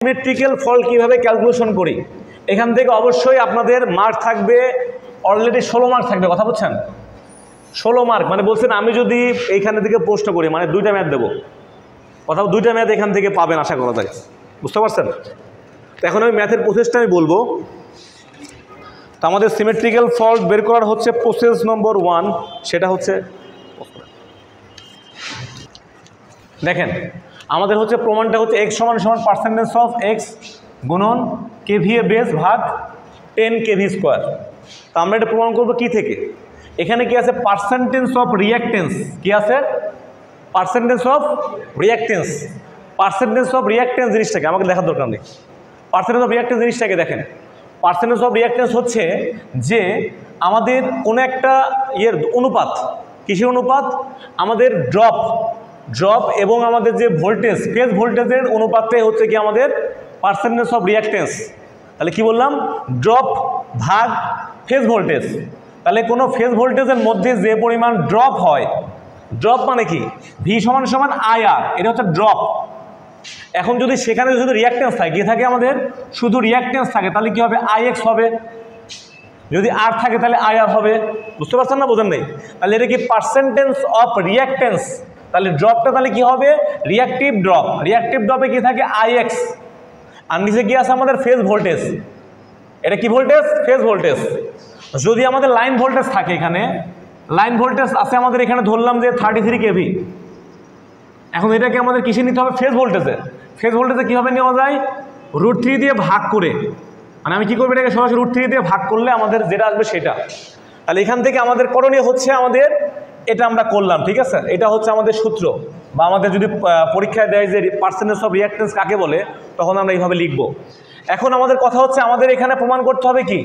Symmetrical fault কিভাবে calculation করি, এখান থেকে অবশ্যই আপনাদের মার্ক থাকবে, অলরেডি 16 মার্ক থাকবে। কথা বলছেন 16 মার্ক মানে বলছেন আমি যদি এইখানে থেকে প্রশ্ন করি মানে 2টা ম্যাথ দেবো, অথবা 2টা ম্যাথ এখান থেকে পাবেন আশা করা যায়, বুঝতে পারছেন? তো এখন আমি ম্যাথের প্রসেসটা আমি বলবো। তো আমাদের সিমেট্রিক্যাল ফল্ট বের করার হচ্ছে প্রসেস নম্বর 1, সেটা হচ্ছে দেখেন আমাদের হচ্ছে প্রমাণটা হচ্ছে x সমান সমান পার্সেন্টেজ অফ x গুণন কেভিএ বেস ভাগ 10 কেভি স্কোয়ার। তো আমরা এটা প্রমাণ করবো কি থেকে, এখানে কি আছে পার্সেন্টেজ অফ রিঅ্যাক্টেন্স, কি আছে percentage of reactance. Percentage of reactance জিনিসটাকে আমাকে দেখার দরকার নেই। পার্সেন্টেজ অফ রিঅ্যাক্টেন্স জিনিসটাকে দেখেন, পার্সেন্টেজ অফ রিঅ্যাক্টেন্স হচ্ছে যে আমাদের কোনো একটা অনুপাত, কিসের অনুপাত, আমাদের ড্রপ এবং আমাদের যে ভোল্টেজ ফেজ ভোল্টেজের অনুপাতটাই হচ্ছে কি আমাদের পার্সেন্টেজ অফ রিঅ্যাক্টেন্স। তাহলে কি বললাম, ড্রপ ভাগ ফেজ ভোল্টেজ। তাহলে কোনো ফেজ ভোল্টেজের মধ্যে যে পরিমাণ ড্রপ হয়, ড্রপ মানে কি ভি সমান সমান IR, এটা হচ্ছে ড্রপ। এখন যদি সেখানে শুধু রিঅ্যাক্টেন্স থাকে, কি থাকে আমাদের শুধু রিঅ্যাক্টেন্স থাকে, তাহলে কি হবে IX হবে, যদি আর থাকে তাহলে IR হবে। বুঝতে পারছেন না, বোঝেন নেই? তাহলে এটা কি পার্সেন্টেজ অফ রিঅ্যাক্টেন্স, তাহলে ড্রপটা তাহলে কি হবে রিঅ্যাক্টিভ ড্রপ, রিঅ্যাক্টিভ ড্রপে কি থাকে IX, আর নিচে কি আছে আমাদের ফেজ ভোল্টেজ, এটা কি ভোল্টেজ ফেজ ভোল্টেজ। যদি আমাদের লাইন ভোল্টেজ থাকে, এখানে লাইন ভোল্টেজ আছে আমাদের এখানে ধরলাম যে 33 কেভি, এখন এটাকে আমাদের কিসে নিতে হবে ফেজ ভোল্টেজে। ফেজ ভোল্টেজে কীভাবে নেওয়া যায়, √3 দিয়ে ভাগ করে, মানে আমি কী করবো এটাকে সরাসরি √3 দিয়ে ভাগ করলে আমাদের যেটা আসবে সেটা। তাহলে এখান থেকে আমাদের করণীয় হচ্ছে আমাদের এটা আমরা করলাম, ঠিক আছে, এটা হচ্ছে আমাদের সূত্র, বা আমাদের যদি পরীক্ষায় দেয় যে পার্সেন্টেজ অফ রিঅ্যাক্টেন্স কাকে বলে, তখন আমরা এইভাবে লিখব। এখন আমাদের কথা হচ্ছে আমাদের এখানে প্রমাণ করতে হবে কি,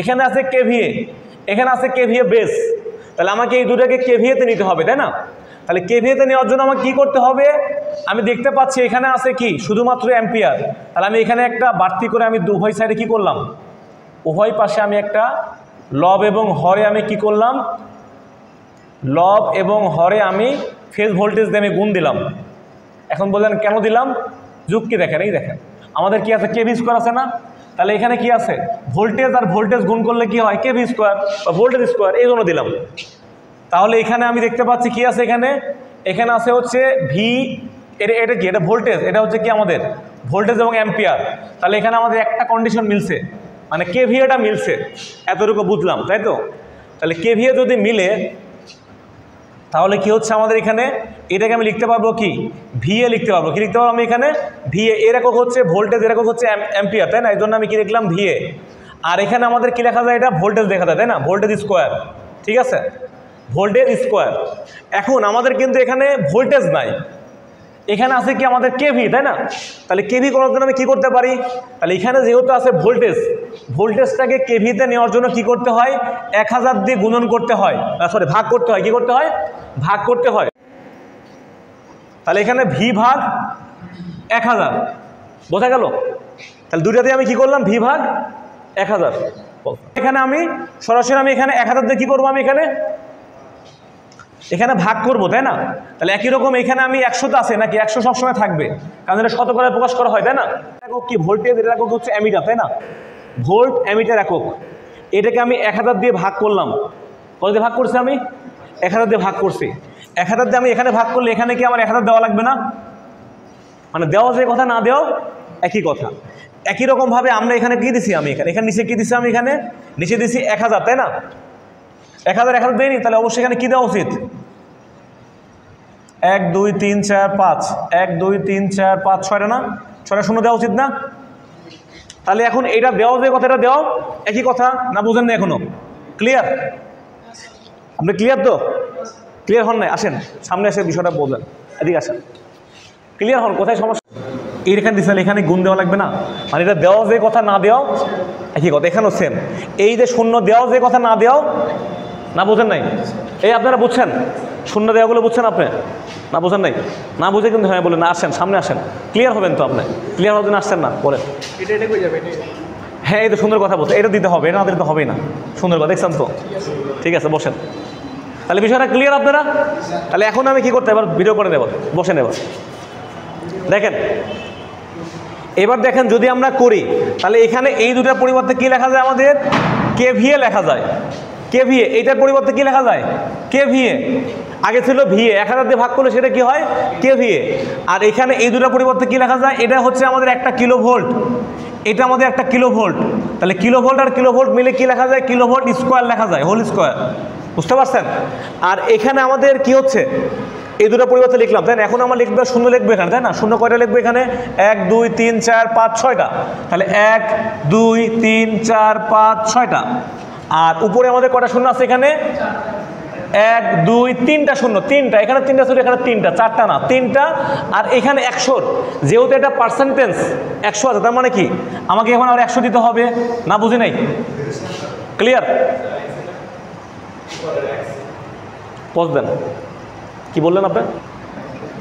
এখানে আছে কেভিএ, এখানে আছে কেভিএ বেস, তাহলে আমাকে এই দুটাকে কেভিএতে নিতে হবে, তাই না? তাহলে কেভিএতে নেওয়ার জন্য আমাকে কী করতে হবে, আমি দেখতে পাচ্ছি এখানে আছে কি শুধুমাত্র অ্যাম্পিয়ার, তাহলে আমি এখানে একটা বাড়তি করে আমি উভয় সাইডে কী করলাম, উভয় পাশে আমি একটা লব এবং হরে আমি কি করলাম, লব এবং হরে আমি ফেজ ভোল্টেজ দিয়ে আমি গুণ দিলাম। এখন বললেন কেন দিলাম, যুক্তি দেখেন, এই দেখেন আমাদের কি আছে কেভি স্কোয়ার আছে না, তাহলে এখানে কি আছে ভোল্টেজ আর ভোল্টেজ গুণ করলে কি হয় কেভি স্কোয়ার বা ভোল্টেজ স্কোয়ার, এই জন্য দিলাম। তাহলে এখানে আমি দেখতে পাচ্ছি কি আছে, এখানে আছে হচ্ছে ভি, এটা কি, এটা ভোল্টেজ, এটা হচ্ছে কি আমাদের ভোল্টেজ এবং অ্যাম্পিয়ার। তাহলে এখানে আমাদের একটা কন্ডিশন মিলছে, মানে কেভিএটা মিলছে, এতটুকু বুঝলাম, তাই তো? তাহলে কেভিএ যদি মিলে তাহলে কি হচ্ছে আমাদের এখানে, এটাকে আমি লিখতে পারবো কি ভিএ লিখতে পারবো, কি লিখতে পারবো আমি এখানে ভিএ, এর একক হচ্ছে ভোল্টেজ, এর একক হচ্ছে অ্যাম্পিয়ার, তাই না? এই জন্য আমি কি লিখলাম ভিএ। আর এখানে আমাদের কি লেখা যায়, এটা ভোল্টেজ দেখা যায়, তাই না, ভোল্টেজ স্কোয়ার, ঠিক আছে, ভোল্টেজ স্কোয়ার। এখন আমাদের কিন্তু এখানে ভোল্টেজ নাই, এখানে আছে কি আমাদের কেভি, তাই না? তাহলে কেভি করার জন্য আমি কী করতে পারি, তাহলে এখানে যেহেতু আছে ভোল্টেজ, ভোল্টেজটাকে কেভিতে নেওয়ার জন্য কি করতে হয় 1000 দিয়ে গুণন করতে হয়, সরি ভাগ করতে হয়, কি করতে হয় ভাগ করতে হয়। তাহলে এখানে ভি ভাগ 1000, বোঝা গেল? তাহলে দুইটাতে আমি কি করলাম ভি ভাগ 1000, এখানে আমি সরাসরি আমি এখানে 1000 দিয়ে কী করবো, আমি এখানে ভাগ করব, তাই না? তাহলে একই রকম এখানে আমি 100 আছে নাকি 100 সবসময় থাকবে, কারণ এটা শতকরায় প্রকাশ করা হয়, তাই না? একক কি ভোল্টেজ, এর একক হচ্ছে অ্যামিটার, তাই না, ভোল্ট অ্যামিটার একক। এটাকে আমি 1000 দিয়ে ভাগ করলাম, কত দিয়ে ভাগ করছি আমি 1000 দিয়ে ভাগ করছি। 1000 দিয়ে আমি এখানে ভাগ করলে এখানে কি আমার 1000 দেওয়া লাগবে না, মানে দেওয়া যে কথা না দেওয়াও একই কথা। একই রকমভাবে আমরা এখানে কী দিছি, আমি এখানে নিচে কী দিছি, আমি এখানে নিচে দিছি 1000, তাই না? 1000 দেয়নি, তাহলে অবশ্যই এখানে কী দেওয়া উচিত 1 2 3 4 5, 1 2 3 4 5 6টা না, 6টা শূন্য দেওয়া উচিত না? তাহলে এখন এটা দেওয়া যে কথাটা দেওয়া একই কথা না, বুঝেন না এখনো? ক্লিয়ার? আপনি ক্লিয়ার তো? ক্লিয়ার হন নাই? আসেন সামনে এসে বিষয়টা বলবেন, এদিকে আসেন, ক্লিয়ার হন, কোথায় সমস্যা? এইখানে দিচ্ছে, এখানে গুণ দেওয়া লাগবে না, মানে এটা দেওয়া যে কথা না দেওয়া একই কথা, এখানেও সেম। এই যে শূন্য দেওয়া যে কথা না দেওয়া, না বোঝেন নাই? এই আপনারা বুঝছেন শূন্য দেওয়াগুলো, বুঝছেন আপনি না? বোঝেন নাই? না বুঝে কিন্তু হ্যাঁ বলেন, আসেন সামনে আসেন, ক্লিয়ার হবেন তো আপনি? ক্লিয়ার হওয়ার জন্য আসছেন না, বলেন। হ্যাঁ এই তো সুন্দর কথা বলছে, এটা দিতে হবে, এটা না দিতে হবেই না, সুন্দর কথা, দেখছেন তো? ঠিক আছে বসেন, তাহলে বিষয়টা ক্লিয়ার আপনারা? তাহলে এখন আমি কি করতে, এবার ভিডিও করে দেব, বসেন। এবার দেখেন এবার দেখেন যদি আমরা করি তাহলে এখানে এই দুটার পরিবর্তে কি লেখা যায় আমাদের কেভিএ লেখা যায় কেভিএ এইটার পরিবর্তে কি লেখা যায় কেভিএ আগে ছিল ভিএ 1000 দিয়ে ভাগ করলে সেটা কি হয় কেভিএ আর এখানে এই দুটার পরিবর্তে কি লেখা যায় এটা হচ্ছে আমাদের একটা কিলোভোল্ট এটা আমাদের একটা কিলোভোল্ট তাহলে কিলোভোল্ট আর কিলোভোল্ট মিলে কি লেখা যায় কিলোভোল্ট স্কোয়ার লেখা যায় হোল স্কোয়ার বুঝতে পারছেন আর এখানে আমাদের কি হচ্ছে এই দুটো পরিবর্তে লিখলাম তাই না এখন আমরা লিখবে শূন্য লিখবে এখানে তাই না শূন্য কয়টা লিখবে এখানে 1 2 3 4 5 6টা তাহলে 1 2 3 4 5 6টা আর উপরে আমাদের কয়টা শূন্য আছে এখানে 1 2 3টা শূন্য 3টা এখানে 3টা শূন্য এখানে 3টা 4টা না 3টা আর এখানে 100 যেহেতু এটা পার্সেন্টেজ 100 আছে তার মানে কি আমাকে এখন আর 100 দিতে হবে না বুঝি নাই ক্লিয়ার পজ দেন কি বললেন আপনি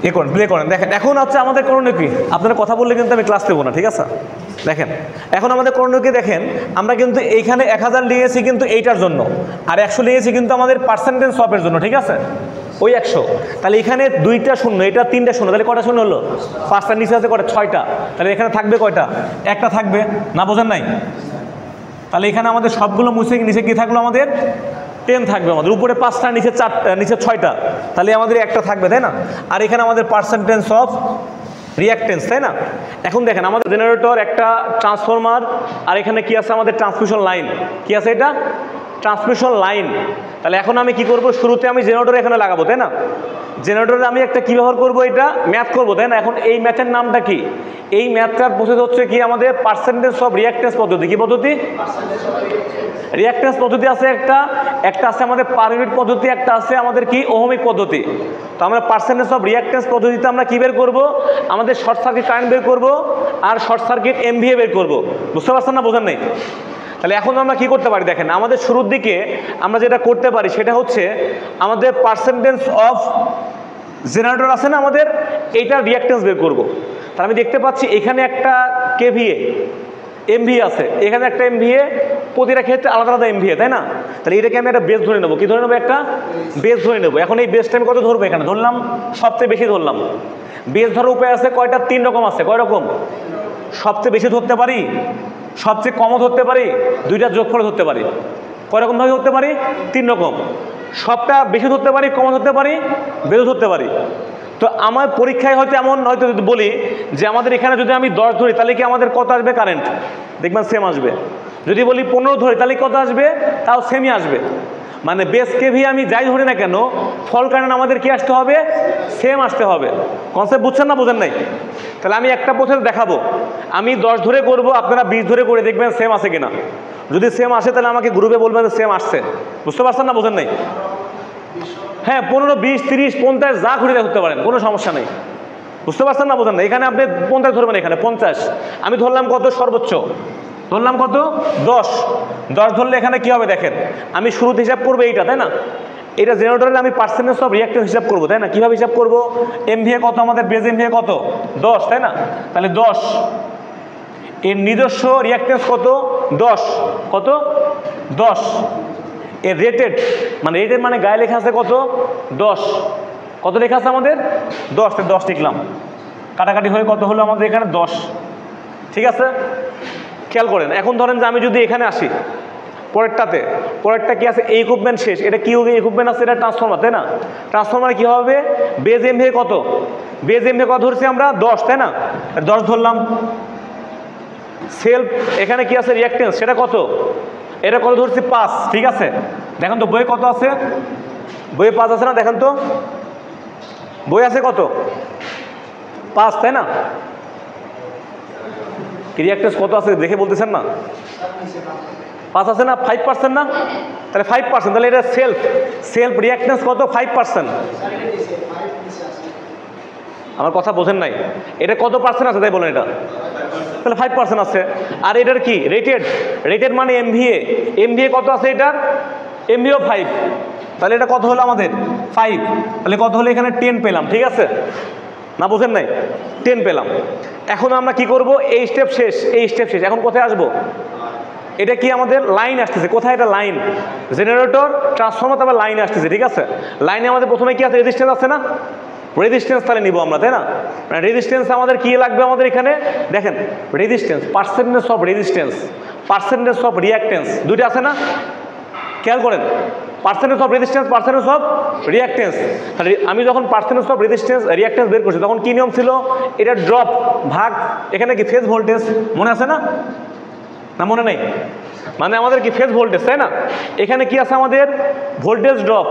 এ করেন প্লে করেন দেখেন এখন হচ্ছে আমাদের করণীয় কি আপনারা কথা বললে কিন্তু আমি ক্লাস দেবো না ঠিক আছে দেখেন এখন আমাদের করণীয় কি দেখেন আমরা কিন্তু এইখানে 1000 নিয়েছি কিন্তু এইটার জন্য আর 100 নিয়েছি কিন্তু আমাদের পার্সেন্টেজ সপের জন্য ঠিক আছে ওই 100 তাহলে এখানে 2টা শূন্য এটা 3টা শূন্য তাহলে কয়টা শূন্য হলো 5টার নিচে আছে কয়টা 6টা তাহলে এখানে থাকবে কয়টা একটা থাকবে না বোঝেন নাই তাহলে এখানে আমাদের সবগুলো মুছে নিচে কি থাকলো আমাদের 10 থাকবে আমাদের উপরে 5টা নিচে 4টা নিচে 6টা তাহলে আমাদের একটা থাকবে তাই না আর এখানে আমাদের পার্সেন্টেজ অফ রিঅ্যাকটেন্স তাই না এখন দেখেন আমাদের জেনারেটর একটা ট্রান্সফরমার আর এখানে কি আছে আমাদের ট্রান্সমিশন লাইন কি আছে এটা ট্রান্সমিশন লাইন তাহলে এখন আমি কি করব শুরুতে আমি জেনারেটর এখানে লাগাবো তাই না জেনারেটরে আমি একটা কি ব্যবহার করব এটা ম্যাথ করব তাই না এখন এই ম্যাথের নামটা কি এই ম্যাথটার প্রসেস হচ্ছে কি আমাদের পার্সেন্টেজ অফ রিঅ্যাকটেন্স পদ্ধতি কি পদ্ধতি রিঅ্যাকটেন্স পদ্ধতি আছে একটা আছে আমাদের পার ইউনিট পদ্ধতি একটা আছে আমাদের কি ওহমিক পদ্ধতি তো আমরা পার্সেন্টেজ অফ রিঅ্যাকটেন্স পদ্ধতিতে আমরা কি বের করব আমাদের শর্ট সার্কিট কারেন্ট বের করব আর শর্ট সার্কিট এমভিএ বের করব বুঝতে পারছেন না বোঝেন নাই তাহলে এখন আমরা কি করতে পারি দেখেন আমাদের শুরুর দিকে আমরা যেটা করতে পারি সেটা হচ্ছে আমাদের পার্সেন্টেজ অফ জেনারেটর আছে না আমাদের এইটার রিঅ্যাকটেন্স বের করব তাহলে আমি দেখতে পাচ্ছি এখানে একটা কেভিএ এমভিএ আছে এখানে একটা এমভিএ প্রতিটা ক্ষেত্রে আলাদা আলাদা এমভিএ তাই না তাহলে এটাকে আমি একটা বেস ধরে নেবো কি ধরে নেবো একটা বেস ধরে নেবো এখন এই বেসটা আমি কত ধরবো এখানে ধরলাম সবচেয়ে বেশি ধরলাম বেস ধরার উপায় আছে কয়টা 3 রকম আছে কয় রকম সবচেয়ে বেশি ধরতে পারি সবচেয়ে কমও ধরতে পারি দুইটা যোগ করে ধরতে পারি কয় রকমভাবে ধরতে পারি 3 রকম সবটা বেশি ধরতে পারি কমও ধরতে পারি বেশি ধরতে পারি তো আমার পরীক্ষায় হয়তো এমন হয়তো যদি বলি যে আমাদের এখানে যদি আমি 10 ধরি তাহলে কি আমাদের কত আসবে কারেন্ট দেখবেন সেম আসবে যদি বলি 15 ধরি তাহলে কত আসবে তাও সেমই আসবে মানে বেস কেভি আমি যাই ধরি না কেন ফল কারেন্ট আমাদের কি আসতে হবে সেম আসতে হবে কনসেপ্ট বুঝছেন না বোঝেন নাই তাহলে আমি একটা প্রসেস দেখাবো আমি 10 ধরে করব আপনারা 20 ধরে করে দেখবেন সেম আসে কিনা যদি সেম আসে তাহলে আমাকে গ্রুপে বলবেন যে সেম আসছে বুঝতে পারছেন না বোঝেন নাই হ্যাঁ 15 20 30 50 যা ঘুরে ধরতে পারেন কোনো সমস্যা নেই বুঝতে পারছেন না বোঝেন না এখানে আপনি 50 ধরবেন এখানে 50 আমি ধরলাম কত সর্বোচ্চ ধরলাম কত 10 ধরলে এখানে কি হবে দেখেন আমি শুরুতে হিসাব করবো এইটা তাই না এটা জেনারেটরের আমি পার্সেন্টেজ অফ রিঅ্যাকটেন্স হিসাব করবো তাই না কীভাবে হিসাব করবো এমভিএ কত আমাদের বেজ এমভিএ কত 10 তাই না তাহলে 10 এর নিজস্ব রিঅ্যাকটেন্স কত 10 কত 10 এর রেটেড মানে গায়ে লেখা আছে কত 10 কত লেখা আছে আমাদের 10 লিখলাম কাটাকাটি হয়ে কত হলো আমাদের এখানে 10 ঠিক আছে খেয়াল করেন এখন ধরেন যে আমি যদি এখানে আসি পরেরটা কি আছে এই ইকুইপমেন্ট শেষ এটা কি ইকুইপমেন্ট আছে এটা ট্রান্সফরমার তাই না ট্রান্সফরমার কি হবে বেজ এমভিএ কত ধরছি আমরা 10 তাই না 10 ধরলাম সেলফ এখানে কি আছে রিঅ্যাকটেন্স সেটা কত এটা কত ধরছি 5 ঠিক আছে দেখেন তো বইয়ে কত আছে বইয়ে 5 আছে না দেখেন তো বই আছে কত 5 তাই না রিঅ্যাকটেন্স কত আছে দেখে বলতেছেন না 5 আছে না 5% না তাহলে 5% তাহলে এটা সেলফ রিঅ্যাকটেন্স কত 5% আমার কথা বোঝেন নাই এটা কত পার্সেন্ট আছে তাই বলেন এটা তাহলে 5% আছে আর এটার কি রেটেড মানে এমভিএ কত আছে এটার এমভিও 5 তাহলে এটা কত হলো আমাদের 5 তাহলে কত হলো এখানে 10 পেলাম ঠিক আছে না বোঝেন নাই 10 পেলাম এখন আমরা কি করব এই স্টেপ শেষ এখন কোথায় আসবো এটা কি আমাদের লাইন আসতেছে কোথায় এটা লাইন জেনারেটর ট্রান্সফরমার তারপর লাইন আসতেছে ঠিক আছে লাইনে আমাদের প্রথমে কি আছে রেজিস্ট্যান্স আছে না রেজিস্ট্যান্স তাহলে নিব আমরা, তাই না? মানে রেজিস্ট্যান্স আমাদের কি লাগবে, আমাদের এখানে দেখেন resistance, percentage of resistance, percentage of reactance, দুইটা আছে না? খেয়াল করেন, percentage of resistance, percentage of reactance. তাহলে আমি যখন পার্সেন্টেজ অফ রেজিস্ট্যান্স রিঅ্যাক্টেন্স বের করছি তখন কি নিয়ম ছিল? এটা ড্রপ ভাগ এখানে কি ফেজ ভোল্টেজ, মনে আছে না? না মনে নেই? মানে আমাদের কি ফেজ ভোল্টেজ, তাই না? এখানে কি আছে আমাদের? ভোল্টেজ ড্রপ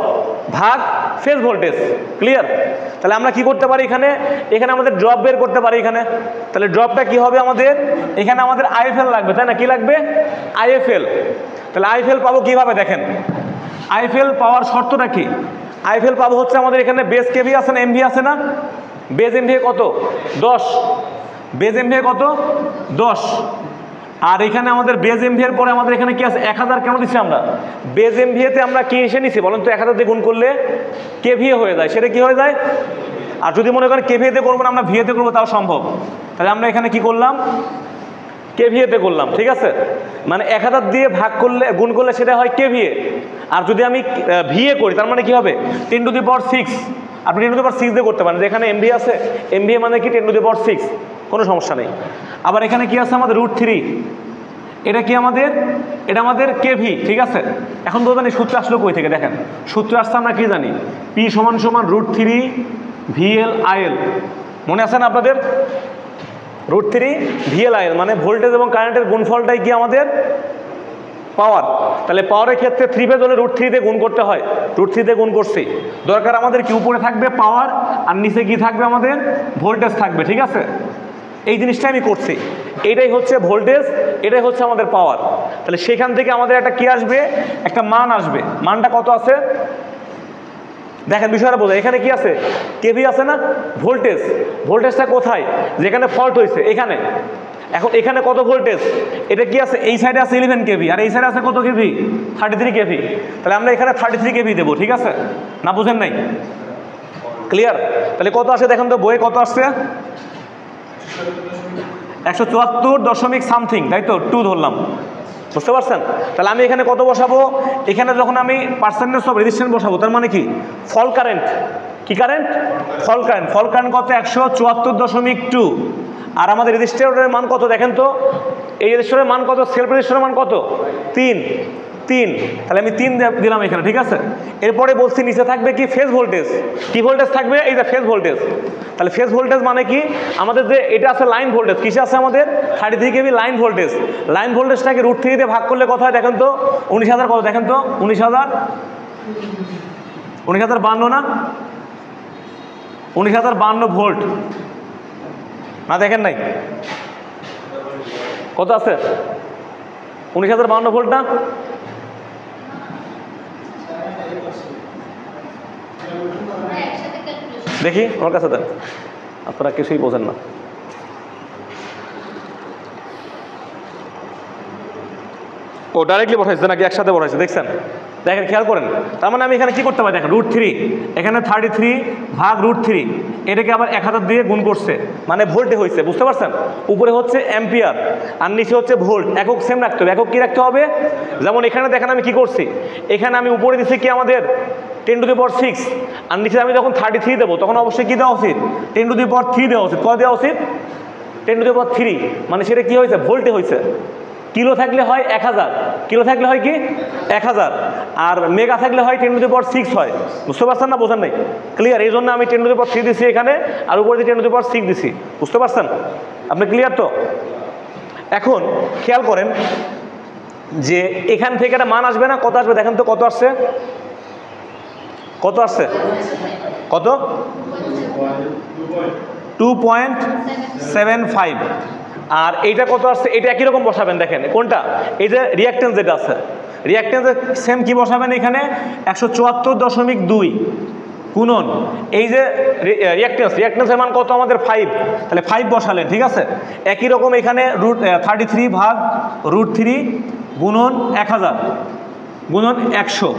ভাগ ফেজ ভোল্টেজ। ক্লিয়ার? তাহলে আমরা কি করতে পারি এখানে? এখানে আমাদের ড্রপ বের করতে পারি এখানে। তাহলে ড্রপটা কি হবে আমাদের? এখানে আমাদের আইএফএল লাগবে, তাই না? কি লাগবে? আইএফএল। তাহলে আইএফএল পাবো কিভাবে দেখেন? আইএফএল পাওয়ার শর্তটা কি? আইএফএল পাবো হচ্ছে আমাদের এখানে বেস কেভি আছে না, এমভি আছে না? বেস এমভিএ কত? 10। বেস এমভিএ কত? 10। আর এখানে আমাদের বেজ এমভিএর পরে আমাদের এখানে কি আছে? 1000 কেন দিচ্ছি আমরা? বেজ এমভিএতে আমরা কি এসে নিছি বলেন তো? 1000 দিয়ে গুণ করলে কেভিএ হয়ে যায়, সেটা কি হয়ে যায়? আর যদি মনে করেন কেভিএতে করবো না, আমরা ভিএতে করবো, তাও সম্ভব। তাহলে আমরা এখানে কি করলাম? কেভিএতে করলাম, ঠিক আছে? মানে 1000 দিয়ে ভাগ করলে, গুণ করলে সেটা হয় কেভিএ। আর যদি আমি ভিএ করি তার মানে কি হবে? 10⁶। আপনি 10⁶ দিয়ে করতে পারেন, যেখানে এমভি আছে, এমভিএ মানে কি 10⁶, কোনো সমস্যা নেই। আবার এখানে কি আছে আমাদের? √3। এটা কি আমাদের? এটা আমাদের কেভি, ঠিক আছে? এখন বলবেন এই সূত্র আসলে কই থেকে? দেখেন সূত্র আসছে আমরা কি জানি? P = √3 VL/IL, মনে আছে না আপনাদের? √3 VL/IL মানে ভোল্টেজ এবং কারেন্টের গুণফলটাই কি আমাদের? পাওয়ার। তাহলে পাওয়ারের ক্ষেত্রে 3 ফেজ হলে √3 দিয়ে গুণ করতে হয়, √3 দিয়ে গুণ করছি। দরকার আমাদের কি? উপরে থাকবে পাওয়ার আর নিচে কি থাকবে আমাদের? ভোল্টেজ থাকবে, ঠিক আছে? এই জিনিসটা আমি করছি। এইটাই হচ্ছে ভোল্টেজ, এটাই হচ্ছে আমাদের পাওয়ার। তাহলে সেখান থেকে আমাদের একটা কি আসবে? একটা মান আসবে। মানটা কত আছে দেখেন, বিষয়টা বোঝা। এখানে কি আছে? কেভি আছে না? ভোল্টেজ। ভোল্টেজটা কোথায়? যেখানে ফল্ট হয়েছে, এখানে। এখন এখানে কত ভোল্টেজ? এটা কি আছে? এই সাইডে আছে 11 কেভি, আর এই সাইডে আছে কত কেভি? 33 কেভি। তাহলে আমরা এখানে 33 কেভি দেবো, ঠিক আছে? না বুঝেন নাই? ক্লিয়ার? তাহলে কত আসে দেখেন তো, বইয়ে কত আসছে? 174 সামথিং, তাই তো? 2 ধরলাম, বুঝতে পারছেন? তাহলে আমি এখানে কত বসাবো? এখানে যখন আমি পার্সেন্টেজ অফ রেজিস্ট্যান্স বসাবো, তার মানে কি? ফল কারেন্ট। কি কারেন্ট? ফল কারেন্ট। ফল কারেন্ট কত? 174.2। আর আমাদের রেজিস্ট্যান্সের মান কত দেখেন তো? এই রেজিস্ট্যান্সের মান কত? সেলফ রেজিস্ট্যান্সের মান কত? 3। তাহলে আমি 3 দিলাম এখানে, ঠিক আছে? এরপরে বলছি নিচে থাকবে কি? Phase voltage. কি ভোল্টেজ থাকবে? এই যে ফেজ ভোল্টেজ। তাহলে ফেজ ভোল্টেজ মানে কি? আমাদের যে এটা আছে লাইন ভোল্টেজ, কিসে আছে আমাদের? 33 কেভি লাইন ভোল্টেজ। লাইন ভোল্টেজটাকে √3 দিয়ে ভাগ করলে কত হয় দেখেন তো? 19,000 কত দেখেন তো? 19,052 না? 19,052 ভোল্ট না? দেখেন নাই? কত আছে? 19,052 ভোল্ট না? দেখি আমার কাছে দেন, আপনারা কিছুই বোঝেন না। ও ডাইরেক্টলি বসাইছে নাকি একসাথে বসাইছে? দেখছেন? দেখেন, খেয়াল করেন। তার মানে আমি এখানে কি করতে পারি দেখেন? √3, এখানে 33 ভাগ √3, এটাকে আবার 1000 দিয়ে গুণ করছে, মানে ভোল্টে হয়েছে, বুঝতে পারছেন? উপরে হচ্ছে অ্যাম্পিয়ার আর নিচে হচ্ছে ভোল্ট। একক সেম রাখতে হবে। একক কি রাখতে হবে? যেমন এখানে দেখেন আমি কি করছি, এখানে আমি উপরে দিচ্ছি কি আমাদের? 10⁶। আর নিচে আমি যখন 33 দেবো তখন অবশ্যই কি দেওয়া উচিত? 10⁻³ দেওয়া উচিত। কত দেওয়া উচিত? 10⁻³ মানে সেটা কি হয়েছে? ভোল্টে হয়েছে। কিলো থাকলে হয় 1000, কিলো থাকলে হয় কি? 1000, আর মেগা থাকলে হয় 10⁻6 হয়। বুঝতে পারছেন না? বোঝেন নাই? ক্লিয়ার? এই জন্য আমি 10⁻³ দিচ্ছি এখানে, আর উপরে দিয়ে 10⁻6 দিচ্ছি। বুঝতে পারছেন? আপনি ক্লিয়ার তো? এখন খেয়াল করেন যে এখান থেকে একটা মান আসবে না? কত আসবে দেখেন তো? কত আসছে? কত আসছে? কত? 2.75। আর এইটা কত আসছে? এটা একই রকম বসাবেন। দেখেন কোনটা? এই যে রিঅ্যাক্টেন্স যেটা আছে, রিঅ্যাক্টেন্সে সেম কি বসাবেন এখানে? 174.2 গুণন এই যে রিঅ্যাক্টেন্সের মান কত আমাদের? 5। তাহলে 5 বসালেন, ঠিক আছে? একই রকম এখানে 33 ভাগ √3 গুণন 1000 গুণন 100।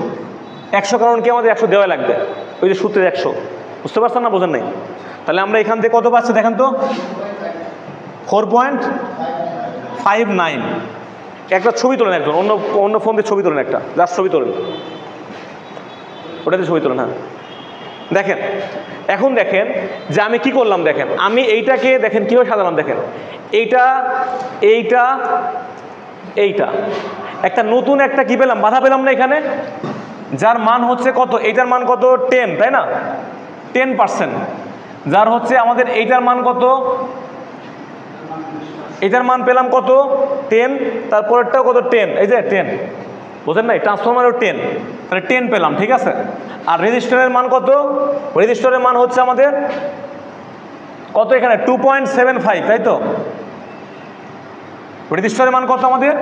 100 কারণ কি? আমাদের 100 দেওয়া লাগবে, ওই যে সূত্রের 100। বুঝতে পারছেন না? বোঝেন নাই? তাহলে আমরা এখান থেকে কত পাচ্ছি দেখেন তো? 4.59। একটা ছবি তোলেন, একজন অন্য ফোন দিয়ে ছবি তোলেন, একটা জাস্ট ছবি তোলেন, ওটাতে ছবি তোলেন। হ্যাঁ, দেখেন এখন দেখেন যে আমি কি করলাম, দেখেন আমি এইটাকে দেখেন কীভাবে সাজালাম, দেখেন এইটা এইটা এইটা একটা নতুন একটা কি পেলাম, বাধা পেলাম না এখানে, যার মান হচ্ছে কত, এইটার মান কত 10, তাই না, 10%, যার হচ্ছে আমাদের এইটার মান কত, এটার মান পেলাম কত 10, তারপরেরটাও কত 10, এই যে 10, বোঝেন নাই, ট্রান্সফরমারেও 10, তাহলে 10 পেলাম, ঠিক আছে। আর রেজিস্টরের মান কত, রেজিস্টরের মান হচ্ছে আমাদের কত এখানে 2.75, তাই তো, রেজিস্টরের মান কত আমাদের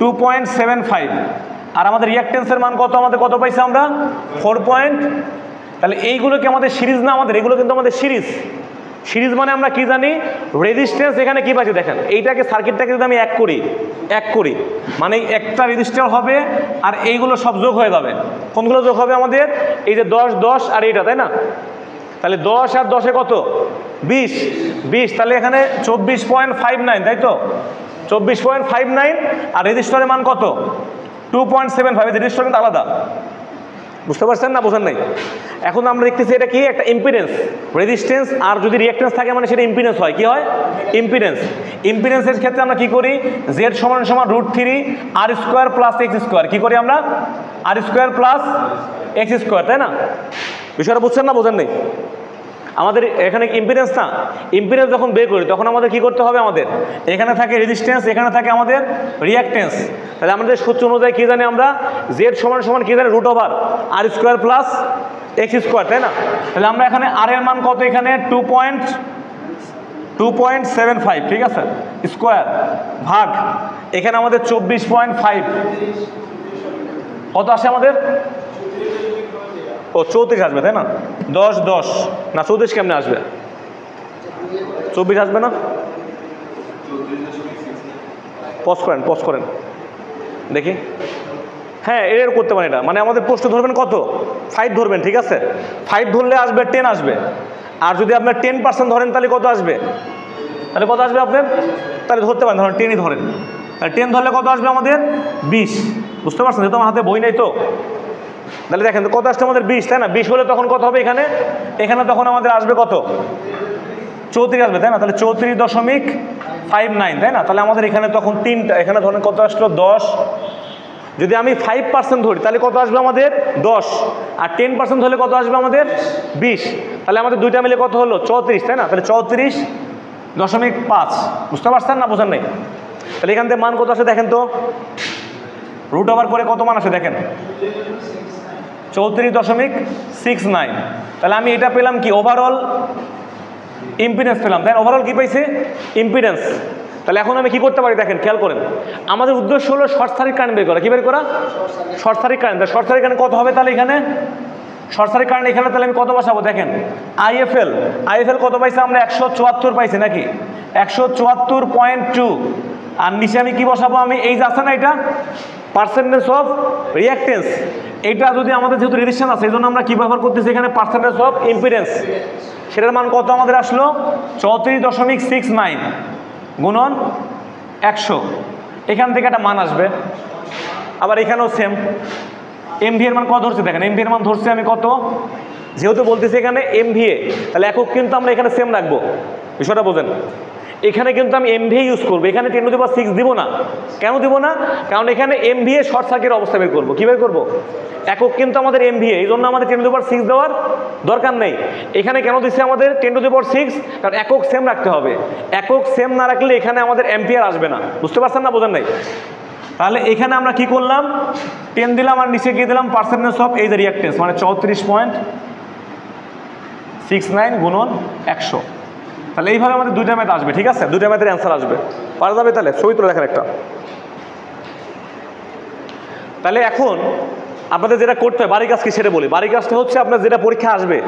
2.75, আর আমাদের রিঅ্যাকটেন্সের মান কত, আমাদের কত পাইছি আমরা 4. তাহলে এইগুলো কি আমাদের সিরিজ না, আমাদের এগুলো কিন্তু আমাদের সিরিজ। সিরিজ মানে আমরা কি জানি, রেজিস্ট্যান্স এখানে কি পাচ্ছি, দেখেন এইটাকে সার্কিটটাকে যদি আমি এক করি মানে একটা রেজিস্টার হবে আর এইগুলো সব যোগ হয়ে যাবে। কোনগুলো যোগ হবে আমাদের, এই যে 10 10 আর এইটা, তাই না, তাহলে 10 আর 10 কত 20, তাহলে এখানে 24.59, তাই তো 24.59, আর রেজিস্টারের মান কত 2.75, রেজিস্টার কিন্তু আলাদা, বুঝতে পারছেন না, বোঝেন নাই। এখন আমরা দেখতেছি এটা কি একটা ইম্পিডেন্স, রেজিস্ট্যান্স আর যদি রিঅ্যাকটেন্স থাকে মানে সেটা ইম্পিডেন্স হয়, কি হয় ইম্পিডেন্স। ইম্পিডেন্সের ক্ষেত্রে আমরা কি করি, z সমান √3 r² + x², কি করি আমরা r² + x², তাই না, বিষয়টা বুঝছেন না, বোঝেন নাই। আমাদের এখানে ইম্পিডেন্স না, ইম্পিডেন্স যখন বের করি তখন আমাদের কি করতে হবে, আমাদের এখানে থাকে রেজিস্ট্যান্স, এখানে থাকে আমাদের রিঅ্যাকটেন্স। তাহলে আমাদের সূত্র অনুযায়ী কি জানি আমরা, z সমান কি জানি √r² + x², তাই না। তাহলে আমরা এখানে r এর মান কত, এখানে 2.75, ঠিক আছে, স্কোয়ার ভাগ এখানে আমাদের 24.5 কত আসে আমাদের, ও 34 আসবে, তাই না, 10 10 না 34 কেমনে আসবে, 24 আসবে না, পজ করেন দেখি, হ্যাঁ এর করতে পারেন এটা, মানে আমাদের প্রশ্ন ধরবেন কত 5 ধরবেন, ঠিক আছে, 5 ধরলে আসবে 10 আসবে, আর যদি আপনার 10% ধরেন তাহলে কত আসবে, আপনার, তাহলে ধরতে পারেন, ধরেন 10ই ধরেন, তাহলে 10 ধরলে কত আসবে আমাদের 20, বুঝতে পারছেন, যেহেতু আমার হাতে বই নেই তো, তাহলে দেখেন কত আসছে আমাদের 20, তাই না, 20 হলে তখন কত হবে এখানে তখন আমাদের আসবে কত 34 আসবে, তাই না, তাহলে 34.59, তাই না, তাহলে আমাদের এখানে তখন 3টা, এখানে ধরেন কত আসলো 10, যদি আমি 5% ধরি তাহলে কত আসবে আমাদের 10, আর 10% হলে কত আসবে আমাদের 20, তাহলে আমাদের দুইটা মিলে কত হলো 34, তাই না, তাহলে 34.5, বুঝতে পারছেন না, বোঝেন নাই। তাহলে এখান থেকে মান কত আসে দেখেন তো, √ওভার করে কত মান আসে দেখেন 34.69, তাহলে আমি এটা পেলাম কি, ওভারঅল ইম্পিডেন্স পেলাম, তাই ওভারঅল কি পাইছে ইম্পিডেন্স। তাহলে এখন আমি কি করতে পারি দেখেন, খেয়াল করেন, আমাদের উদ্দেশ্য হলো শর্ট সার্কিট কারেন্ট বের করা, কি বের করা, short circuit current. Short circuit current কত হবে তাহলে এখানে, শর্ট সার্কিট কারেন্ট এখানে তাহলে আমি কত বসাবো দেখেন, আইএফএল কত পাইছে আমরা 174 পাইছি নাকি, 174.2, আর নিচে আমি কি বসাবো, আমি এই যে আছে না এটা পার্সেন্টেজ অফ রিঅ্যাকটেন্স, এইটা যদি আমাদের যেহেতু রেজিস্ট্যান্স আছে এই জন্য আমরা কি ব্যবহার করতেছি এখানে পার্সেন্টেজ অফ ইম্পিডেন্স, সেটার মান কত আমাদের আসলো 34.69 গুণন 100, এখান থেকে একটা মান আসবে। আবার এখানেও সেম, এমভি এর মান কত ধরছে দেখেন, এমভি এর মান ধরছে আমি কত, যেহেতু বলতেছি এখানে এমভিএ, তাহলে একক কিন্তু আমরা এখানে সেম রাখবো, বিষয়টা বোঝেন। এখানে কিন্তু আমি এমভিএ ইউজ করবো, এখানে 10⁶ দিব না, কেন দিব না, কারণ এখানে এমভিএ শর্ট সার্কিট অবস্থা বের করবো, কি বের করবো, একক কিন্তু আমাদের এমভিএ, এই জন্য আমাদের 10⁶ দেওয়ার দরকার নেই। এখানে কেন দিচ্ছে আমাদের 10⁶, কারণ একক সেম রাখতে হবে, একক সেম না রাখলে এখানে আমাদের অ্যাম্পিয়ার আসবে না, বুঝতে পারছেন না, বোঝেন নাই। তাহলে এখানে আমরা কি করলাম, 10 দিলাম আর নিচে গিয়ে দিলাম পার্সেন্টেজ অফ এই যে রিঅ্যাকটেন্স, মানে 34.69 গুণন 100, তাহলে এইভাবে আমাদের দুইটা ম্যাথ আসবে, ঠিক আছে, দুইটা ম্যাথের অ্যান্সার আসবে, পারা যাবে। তাহলে ছবি তুলে দেখেন একটা। তাহলে এখন আপনাদের যেটা করতে হয় বাড়ির কাজ কি সেটা বলি, বাড়ির কাজটা হচ্ছে আপনার যেটা পরীক্ষা আসবে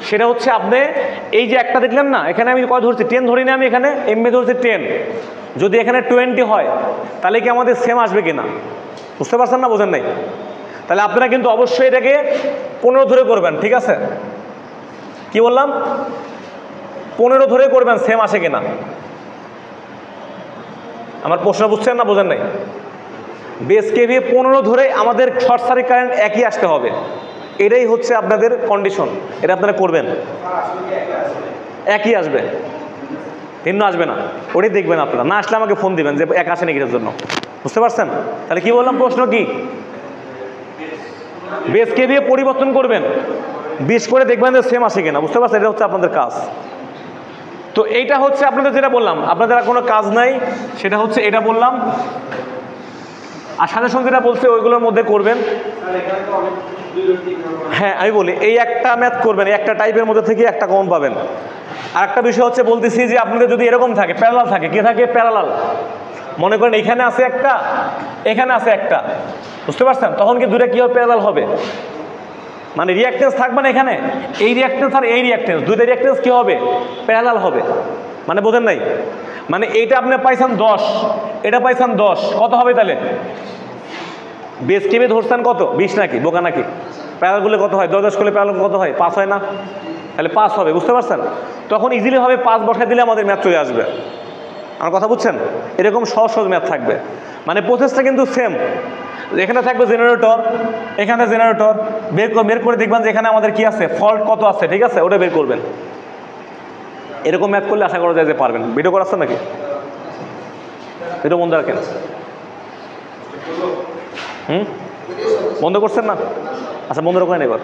সেটা হচ্ছে আপনি এই যে একটা দেখলেন না, এখানে আমি কত ধরছি 10 ধরি না, আমি এখানে এমভি ধরছি 10, যদি এখানে 20 হয় তাহলে কি আমাদের সেম আসবে কিনা, বুঝতে পারছেন না, বোঝেন নাই। তাহলে আপনারা কিন্তু অবশ্যই এটাকে 15 ধরে করবেন, ঠিক আছে, কি বললাম 15 ধরে করবেন, সেম আসে কিনা। আমার প্রশ্ন বুঝছেন না, বোঝেন নাই। বেস কেভি 15 ধরে আমাদের শর্ট সার্কিট কারেন্ট একই আসতে হবে, এটাই হচ্ছে আপনাদের কন্ডিশন, এটা আপনারা করবেন। একই আসবে, ভিন্ন আসবে না, ওটাই দেখবেন আপনারা। না আসলে আমাকে ফোন দিবেন যে এক আসে নাকি এর জন্য, বুঝতে পারছেন? তাহলে কি বললাম, প্রশ্ন কি? বেসকে দিয়ে পরিবর্তন করবেন, 20 করে দেখবেন যে সেম আসে কিনা, বুঝতে পারছেন? এটা হচ্ছে আপনাদের কাজ। তো এইটা হচ্ছে আপনাদের যেটা বললাম, আপনাদের আর কোনো কাজ নাই, সেটা হচ্ছে এটা বললাম। আর সাজেশন যেটা বলছে ওইগুলোর মধ্যে করবেন। হ্যাঁ আমি বলি, এই একটা ম্যাথ করবেন, একটা টাইপের মধ্যে থেকে একটা কমন পাবেন। আর একটা বিষয় হচ্ছে বলতেছি যে আপনাদের যদি এরকম থাকে, প্যারালাল থাকে, কি থাকে? প্যারালাল। মনে করেন এখানে আছে একটা, এখানে আছে একটা, বুঝতে পারছেন? তখন কি দুটো কি হবে? প্যারালাল হবে। মানে রিঅ্যাকটেন্স থাকবে না এখানে, এই রিঅ্যাকটেন্স আর এই রিঅ্যাকটেন্স, দুইটা রিঅ্যাকটেন্স কি হবে? প্যারালাল হবে। মানে বোঝেন নাই? মানে এইটা আপনি পাইছেন 10, এটা পাইছেন 10, কত হবে তাহলে? বেস কেবে ধরছেন কত? 20 নাকি? বোকা নাকি? প্যারালাল করলে কত হয়? 10 করলে প্যারালাল কত হয়? 5 হয় না? তাহলে 5 হবে, বুঝতে পারছেন? তখন ইজিলি হবে 5 বসায় দিলে আমাদের ম্যাথ চলে আসবে। আমার কথা বুঝছেন? এরকম সহজ সহজ ম্যাথ থাকবে, মানে প্রসেসটা কিন্তু সেম। এখানে থাকবে জেনারেটর, এখানে জেনারেটর, বের করে দেখবেন যে এখানে আমাদের কি আছে, ফল্ট কত আছে, ঠিক আছে? ওটা বের করবেন। এরকম ম্যাথ করলে আশা করা যায় যে পারবেন। ভিডিও করাচ্ছেন নাকি? ভিডিও বন্ধ রাখেন। বন্ধ করছেন না? আচ্ছা বন্ধ রাখেন এবার।